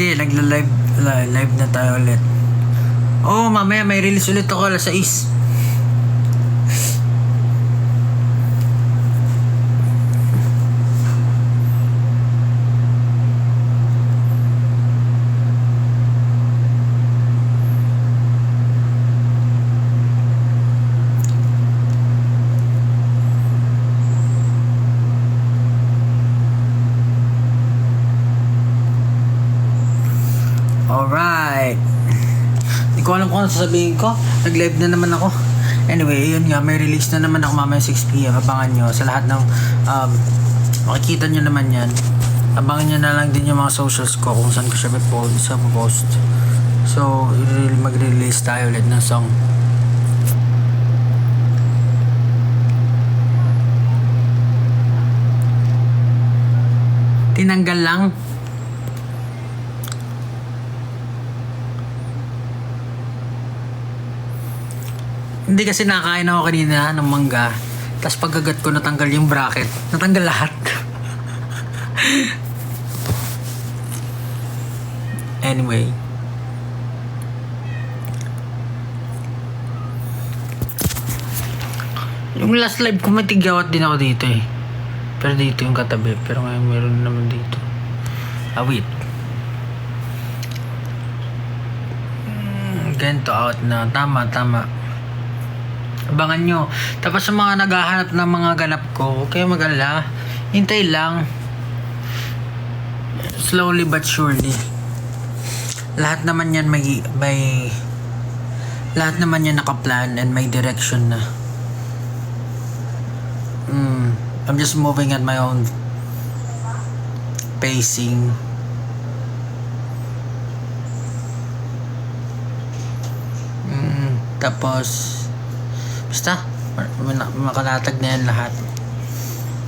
Sige, live na tayo ulit. Oh, mamaya may release ulit ako alas 6. Alright. Hindi ko alam kung ano sasabihin ko. Nag-live na naman ako. Anyway, yun nga. May release na naman ako mamaya 6pm. Abangan nyo sa lahat ng makikita nyo naman yan. Abangan nyo na lang din yung mga socials ko kung saan ko siya post. So, mag-release tayo ulit ng song. Tinanggal lang. Hindi kasi nakain ako kanina ng mangga. Tapos pagkagat ko natanggal yung bracket. Natanggal lahat. Anyway. Yung last live ko matigawat din ako dito eh. Pero dito yung katabi. Pero ngayon meron naman dito. Wait. Ganito out na. Tama. Abangan nyo. Tapos sa mga naghahanap ng mga ganap ko, huwag kayo mag-alala. Hintay lang. Slowly but surely. Lahat naman yan may lahat naman yan nakaplan and may direction na. I'm just moving at my own pacing. Tapos basta makalatag na yan lahat.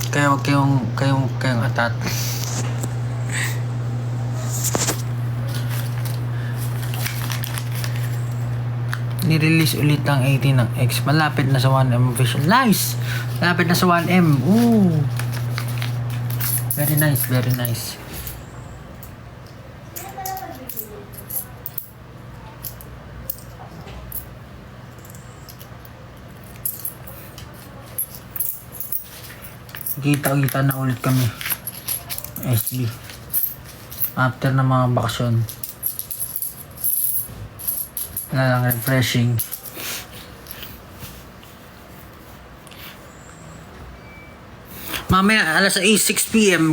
Kaya huwag kayong atat. Nirelease ulit ang 18 ng X. Malapit na sa 1M official. Nice! Malapit na sa 1M. Ooh! Very nice. Kita na ulit kami. SB. After na mga bakasyon. Lang refreshing. Mamaya alas 6pm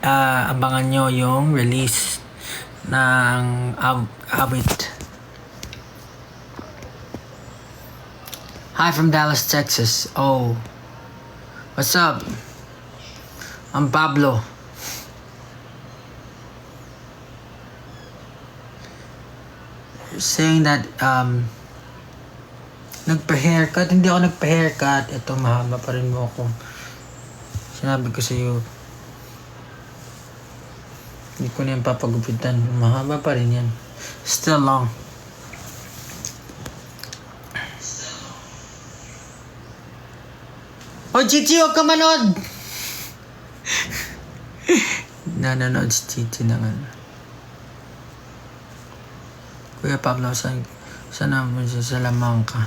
abangan nyo yung release ng Awit. Hi from Dallas, Texas. Oh, what's up? I'm Pablo. Saying that nagpa-haircut. Hindi ako nagpa-haircut. Ito, mahaba pa rin mo ako. Sinabi ko sa iyo, hindi ko na yan papagupitan. Mahaba pa rin yan. Still long. Oh, Chichi, huwag ka manood! Nanonood si Chichi na nga. Kuya Pablo, saan naman siya sa Lamangka?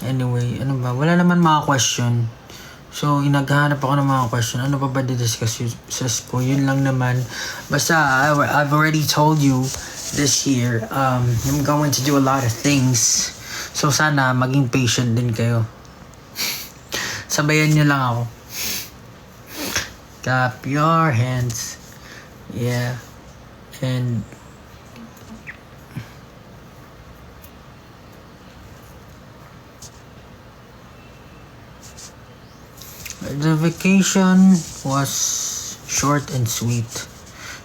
Anyway, ano ba? Wala naman mga question. So, naghahanap ako ng mga question. Ano ba di-discuss ko? Yun lang naman. Basta, I've already told you this year, I'm going to do a lot of things. So, sana maging patient din kayo. Sabayan nyo lang ako. Clap your hands. Yeah. And the vacation was short and sweet.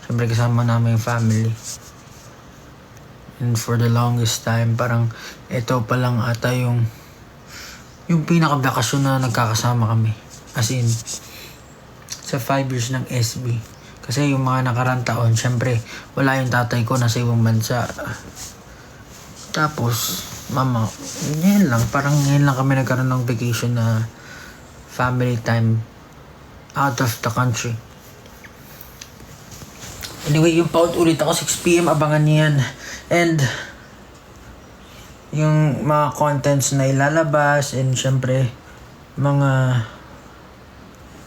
Siyempre kasama namin yung family. And for the longest time, parang ito pa lang ata yung pinaka-bakasyon na nagkakasama kami. As in, sa 5 years ng SB. Kasi yung mga nakarang taon, syempre, wala yung tatay ko nasa ibang bansa. Tapos, mama, ngayon lang, parang ngayon lang kami nagkaroon ng vacation na family time out of the country. Anyway, yung paut ulit ako 6 PM, abangan niyo yan. And yung mga contents na ilalabas, and syempre mga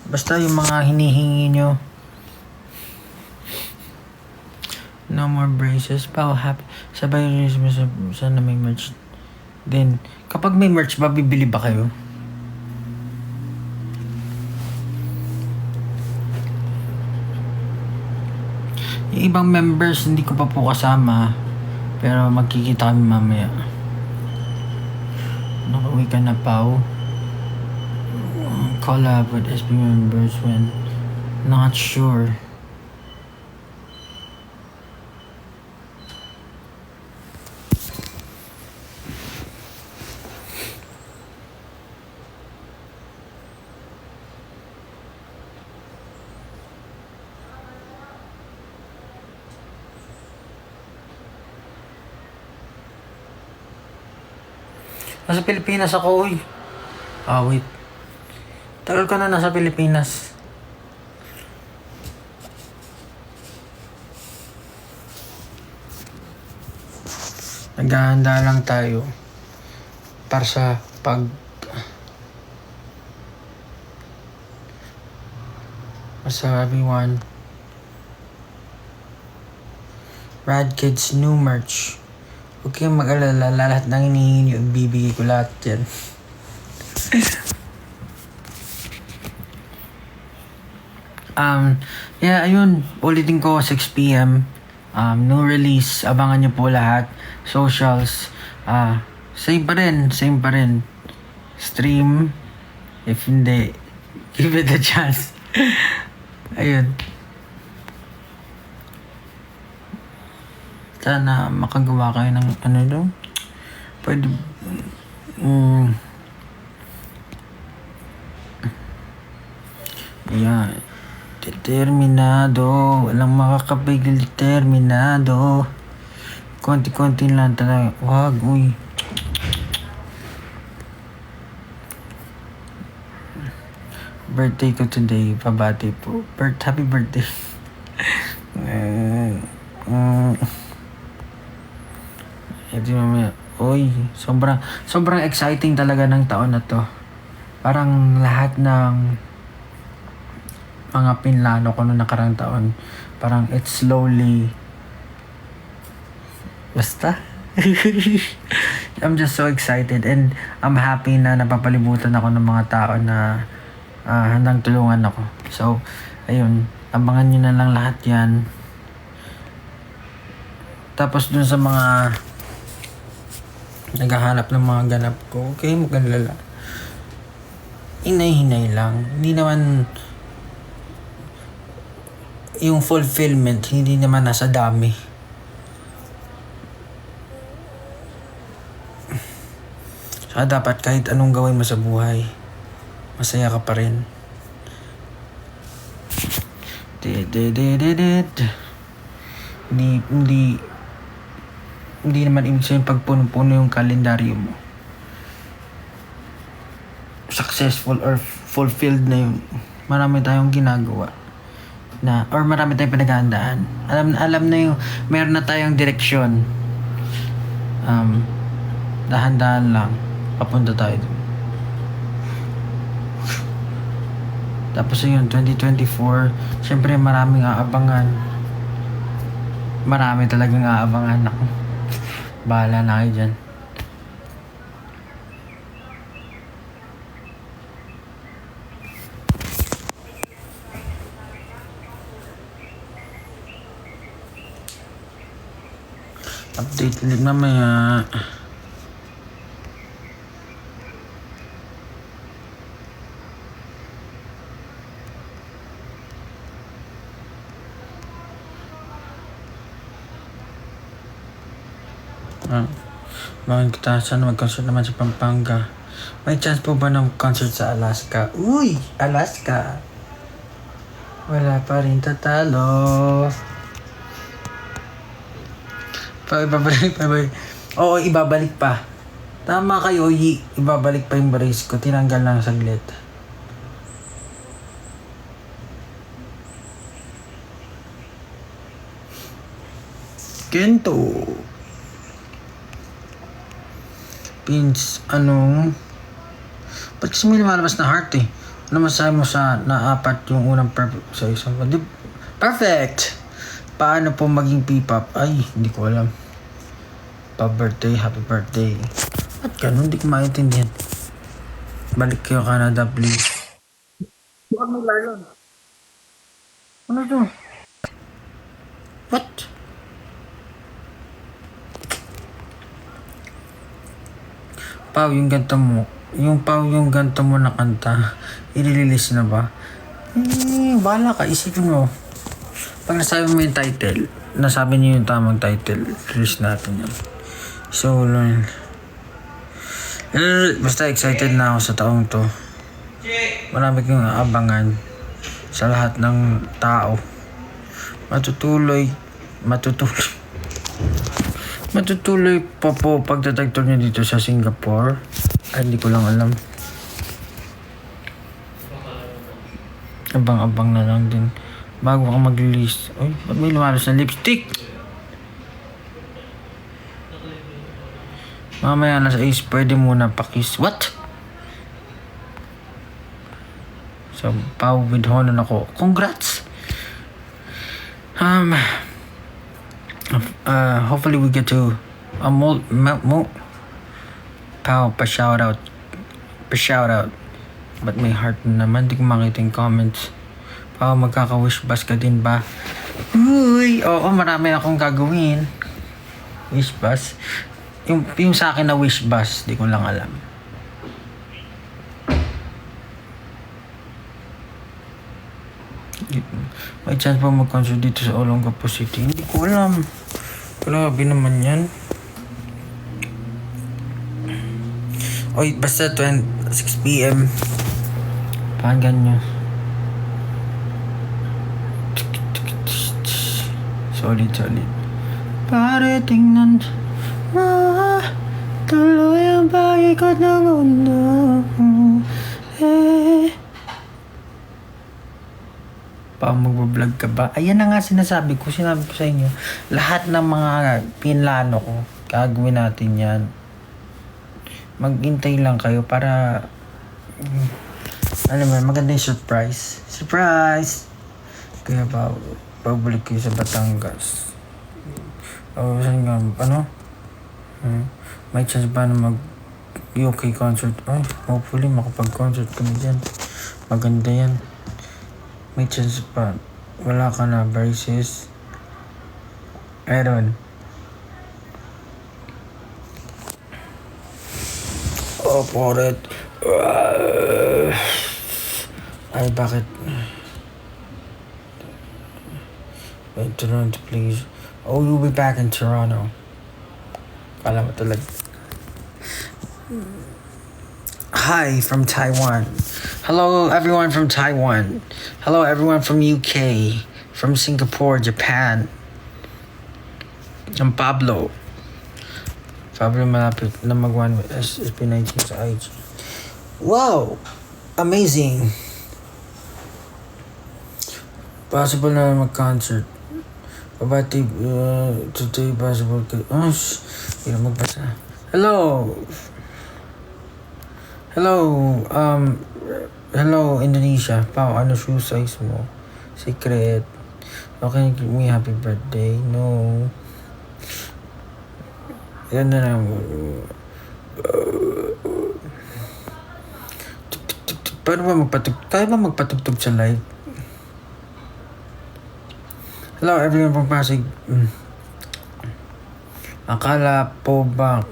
basta yung mga hinihingi nyo. No more braces. Pao happy. Sabay rin sana may merch. Then, kapag may merch ba, bibili ba kayo? Yung ibang members, hindi ko pa po kasama. Pero magkikita kami mamaya. Nakauwi ka na, Pao. Collab with SB members when not sure. Nasa Pilipinas ako, uy. Wait. Tagal ka na nasa Pilipinas. Naghahanda lang tayo para sa everyone. Rad Kids new merch. Huwag kayong mag-alala, lahat ng hinihingi nyo, bibigay ko lahat yan. Yeah, ayun, ulitin ko 6 PM. No release, abangan nyo po lahat. Socials, same pa rin. Stream, if hindi, give it a chance. Ayun. Sana makagawa kayo ng ano daw. Pwede, yeah. Determinado, walang makakapigil, determinado. Konti-konti lang talaga. Wag, uy. Birthday ko today, pabati po. Happy birthday. Ito mamaya. Uy, sobrang exciting talaga ng taon na to. Parang lahat ng mga pinlano ko noong nakarang taon, parang it's slowly basta I'm just so excited, and I'm happy na napapalibutan ako ng mga tao na handang tulungan ako. So ayun, abangan nyo na lang lahat yan. Tapos dun sa mga naghahanap ng mga ganap ko, okay, mag-alala, hinay-hinay lang. Hindi naman yung fulfillment, hindi naman nasa dami. Saka dapat kahit anong gawin mo sa buhay, masaya ka pa rin. Hindi naman ibig sabihin pagpuno-puno yung kalendaryo mo, successful or fulfilled na yun. Marami tayong ginagawa na, or marami tayong pinaghahandaan. Alam na yung meron na tayong direksyon. Dahan-dahan lang papunta tayo dun. Tapos yun, 2024, syempre maraming aabangan. Marami talagang aabangan ako. Bahala na kayo dyan. Update ulit mamaya. Bakit kita sana mag-concert naman sa Pampanga? May chance po ba ng concert sa Alaska? Uy! Alaska! Wala pa rin tatalo. Ibabalik. Oo, ibabalik pa. Tama kayo, ibabalik pa yung brace ko. Tinanggal lang saglit. Kento. Pins, ba't kasi may lumalabas na heart eh? Ano masasabi mo sa naapat yung unang perfect sa isang? Perfect! Paano po maging P-pop? Ay, hindi ko alam. Pa-birthday, happy birthday. At ganun, hindi ko maintindihan. Balik kayo Canada, please. Huwag mo lalon. Ano to? What? Pao, yung ganto mo. Yung ganto mo na kanta, i-release na ba? Bahala ka, isipin mo. Pag nasabi mo yung title, nasabi niyo yung tamang title, release natin yan. So, basta excited na ako sa taong to. Marami kong abangan sa lahat ng tao. Matutuloy pa po pagtatagtog niya dito sa Singapore. Ay, hindi ko lang alam. Abang-abang na lang din. Bago ka mag-release. Uy, ba't may lumalas na lipstick? Mamaya na sa Ace, pwede muna pakis. What? So, Pao with Honon ako. Congrats! Hopefully we get to Pao, pa-shoutout. But may heart na naman. Di ko makita yung comments. Pao, magkaka-wish bus ka din ba? Uy! Oo, marami akong gagawin. Wish bus? Yung sa akin na wish bus, di ko lang alam. May chance pa mag-concert dito sa Olongapo City? Hindi ko alam. Grabe naman yan. Oy, basta 6 p.m. Pakinggan nyo. Solid. Pare tingnan tuloy ang pag-ikot ng mundo. Magbablog ka ba? Ayan na nga sinabi ko sa inyo. Lahat ng mga pinlano ko, gagawin natin yan. Maghintay lang kayo para maganda yung surprise. Kaya babalik kayo sa Batangas. Saan nga, may chance ba na UK concert? Ay, hopefully makapag-concert kami dyan. Maganda yan. May chance pa. Wala ka na, braces. Meron. Poret. Ay, bakit? Wait, Toronto, please. Oh, you'll be back in Toronto. Kala mo talaga. Hi from Taiwan. Hello everyone from Taiwan. Hello everyone from UK, from Singapore, Japan. I'm Pablo malapit na mag-1 with SP19 sa IG. Wow! Amazing! Possible na mag-concert. Babati today possible to... Hindi na magbasa. Hello Indonesia. Pao, ano shoe size mo? Secret. Okay, give me happy birthday. No. Yan na lang. Paano ba magpatugtog? Tayo ba magpatugtog sa live? Hello everyone from Pasig. Akala po ba?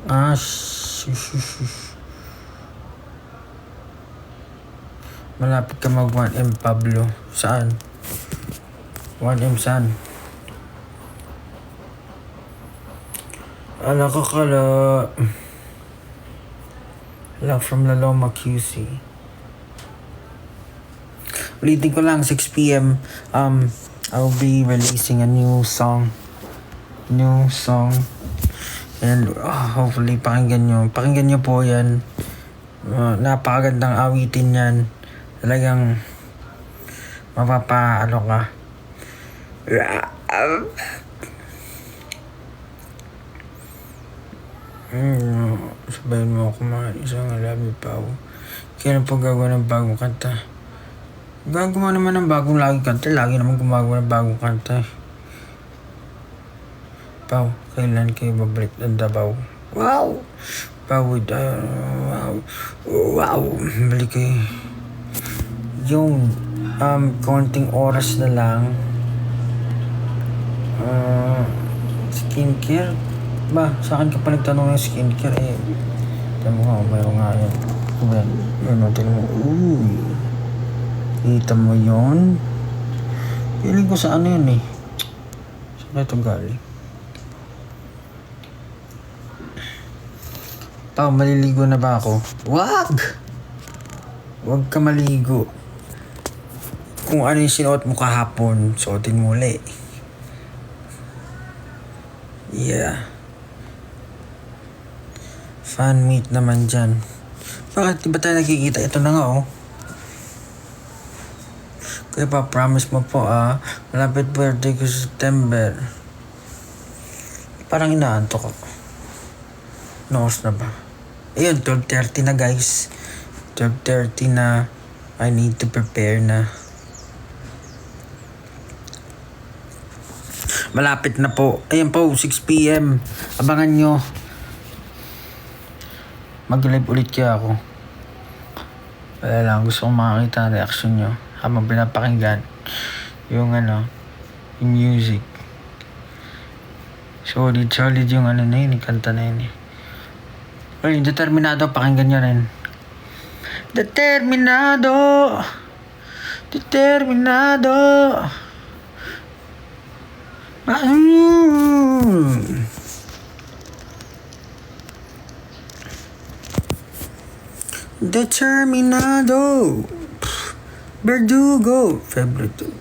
Malapit ka mag 1M Pablo. Saan? 1M saan? Nakakala. Hello from Laloma QC. Ulitin ko lang, 6 p.m. I'll be releasing a new song. And hopefully pakinggan nyo po yan. Napakagandang awitin yan. Talagang mapapaano ka. Sabayin mo ako kumain isang alabi pa ako. Kailan pa gagawa ng bagong kanta? Gagawa naman ng bagong laging kanta. Lagi naman gumagawa ng bagong kanta. Pao, kailan kayo babalik ng Davao? Wow! Pawid, wow. Wow! Balik kayo. Yung, konting oras na lang. Skincare? Ba, sa akin ka pa nagtanong ng skincare eh. Tama mo nga, mayroon nga yan. Yan natin mo. Kita mo yun? Feeling ko sa ano yun eh. Saan ito galing? Pao, maliligo na ba ako? Wag! Wag ka maligo. Kung ano yung sinuot mo kahapon, suotin mo ulit. Yeah. Fan meet naman dyan. Bakit di ba tayo nakikita? Ito na nga oh. Kaya pa, promise mo po malapit birthday ko sa September. Parang inaantok ako. Noos na ba? Ayun, 12:30 na guys. 12:30 na. I need to prepare na. Malapit na po. Ayun po, 6 p.m. Abangan nyo. Mag-live ulit kaya ako. Wala lang, gusto kong makakita ang reaction nyo habang pinapakinggan yung yung music. Solid yung na yun, yung kanta na yun eh. Well, yung Determinado, pakinggan nyo rin. Determinado! Determinado! Verdugo!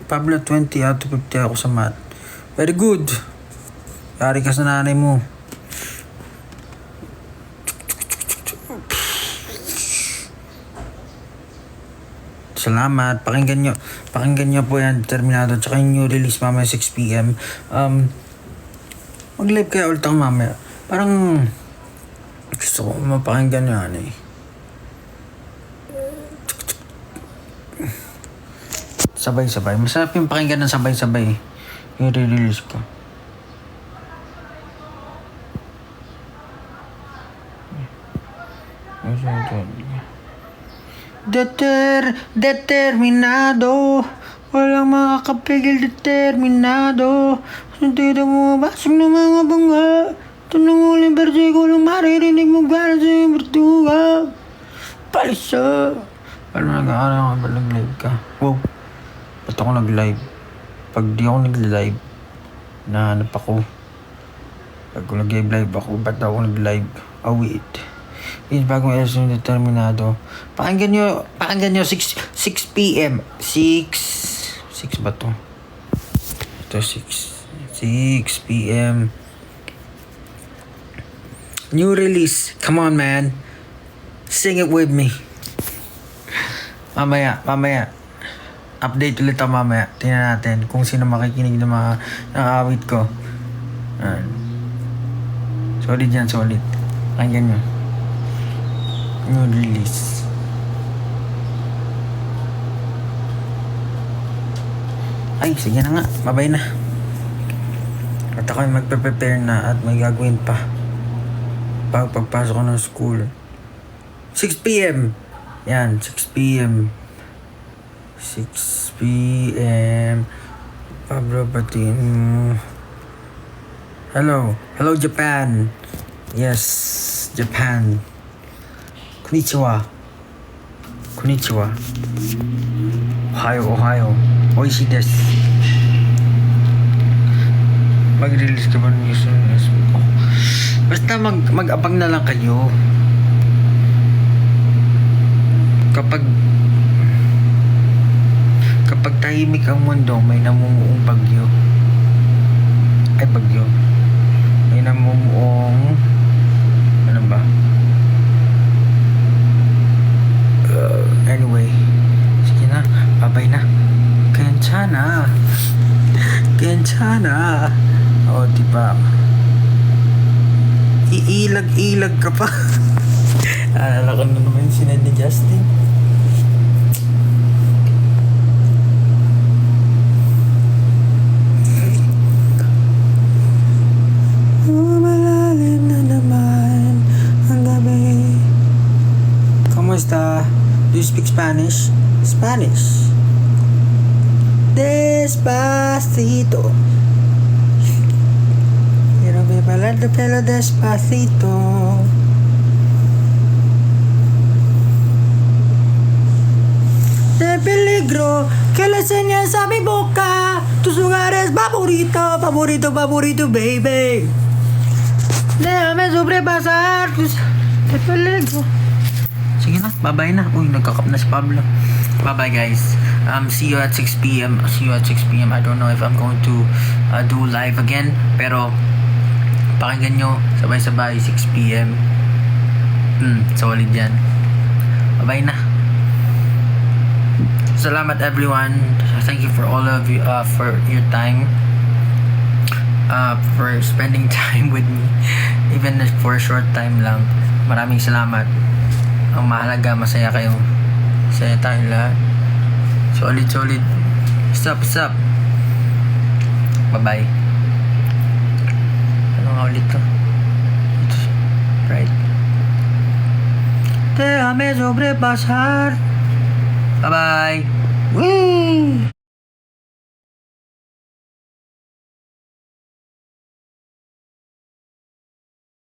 Pablo 20 out of 50 ako sa math. Very good. Yari ka sa nanay mo. Salamat. Pakinggan nyo po yan, Determinado. Tsaka yung new release mamaya 6 p.m. Mag-live kaya ulit ako mamaya. Parang gusto ko mapakinggan nyo eh. Sabay-sabay. Masarap yung pakinggan ng sabay-sabay. Yung re-release ko. Determinado. Walang makakapigil, determinado. Sentido mo basag ng mga bangga. Ito nang uling bersiko lang maririnig mo gano'n sa iyong bertuga. Palisa. Paano nag-aaral ka ba nag-live ka? Wow. Ba't ako nag-live? Pag di ako nag-live, nahanap ako. Pag nag-live ako, ba't ako nag-live? Oh wait. Yung bagong episode ng Determinado. Pakinggan nyo 6 p.m. 6 ba to? Ito 6 p.m. New release. Come on man. Sing it with me. Mamaya. Update ulit ako mamaya. Tingnan natin kung sino makikinig ng mga awit ko. Solid yan, solid. Pakinggan nyo. New release. Ay, sige na nga. Babay na. At ako'y magpe-prepare na at may gagawin pa. Pagpasok ko ng school. 6 p.m. Yan, 6 p.m. Pablo Batin. Hello Japan. Yes, Japan. Konnichiwa. Ohio. Oishi desu. Mag-release ka ba ng news ko? Basta mag-abang na lang kayo. Kapag tahimik ang mundo, may namumuong bagyo. May namumuong ano ba? Anyway, sige na, babay na. Kenchana. O, diba? Iilag-ilag ka pa. Alala ko na naman yung sinad ni Justin. Malalim na naman ang gabi. Kamusta? Do you speak Spanish? Spanish. Despacito. Quiero bailar de pelo despacito. De peligro que le enseñes a mi boca tus lugares favorito, favorito, favorito, baby. Déjame sobrepasar tus de peligro. Sige na, bye-bye na. Uy, nagkakap na si Pablo. Bye-bye guys. See you at 6 p.m. See you at 6 p.m. I don't know if I'm going to do live again. Pero, pakinggan nyo, sabay-sabay, 6 p.m. Solid yan. Bye-bye na. Salamat everyone. Thank you for all of you, for your time. For spending time with me. Even for a short time lang. Maraming salamat. Ang mahalaga, masaya kayo. Masaya tayong lahat. Solid. Stop. Bye-bye. Ano nga ulit to? Right. Déjame sobrepasar. Bye-bye. Whee!